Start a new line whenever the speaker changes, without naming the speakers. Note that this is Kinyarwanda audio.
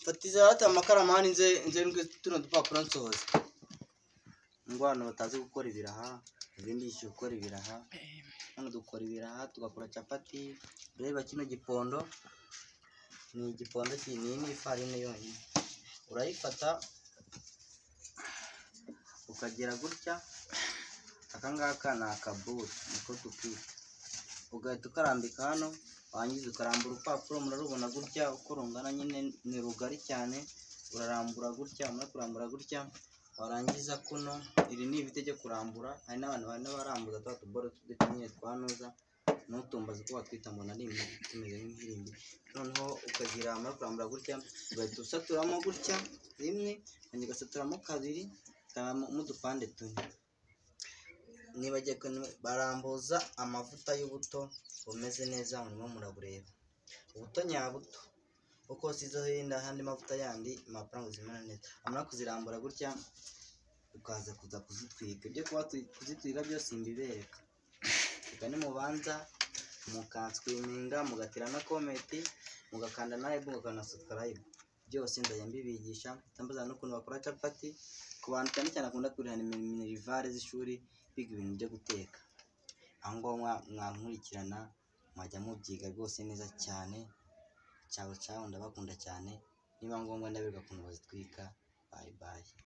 fatiza hata amakara mani nze tuno dupapuro nsoza ngwana batazi gukora ibiraha ibindi yishe gukora ibiraha hano dukora ibiraha tugakora capati ureba kino gipondo ni igipondo kinini ifarine yonyine urayifata ukagira gutya akangaka na akaburi niko tukita ugahita ukarambika hano wangiza ukarambura urupapuro murarubona gutya uko rungana nyine ni rugari cyane urarambura gutya umara kurambura gutya warangiza kuno iri ni ibite byo kurambura hari n'abantu bane barambuza twa tuboro tudetinye twanoza n'utumbaza ko batwita ngo nari tumeze nk'ihirindi noneho ukagira amara kurambura gutya ugahita usaturamo gutya rimwe kandi ugasaturamo kabiri karamo n'udupande tune nibagiye barambuza amavuta y'ubuto bumeze neza murimo murabureba ubuto nyabuto uko sizo hinda handi mavuta yandi amafaranga zimana neza amara kuzirambura gutya ukaza kuza kuzitwika ibyo kuba kuzitwika byose imbibereka ukane mubanza mukanswiminga mugatira na comment mugakanda na like mugakanda subscribe byose ndajya mbibigisha tambaza n'ukuntu bakora capati ku bantu cyane cyane akunda kurihana minerivare z'ishuri biga ibintu byo guteka aho ngo mwankurikirana mwajya mubyiga rwose neza cyane cyawe ndabakunda cyane niba ngombwa ndabirwa kuntu bazitwika bye bye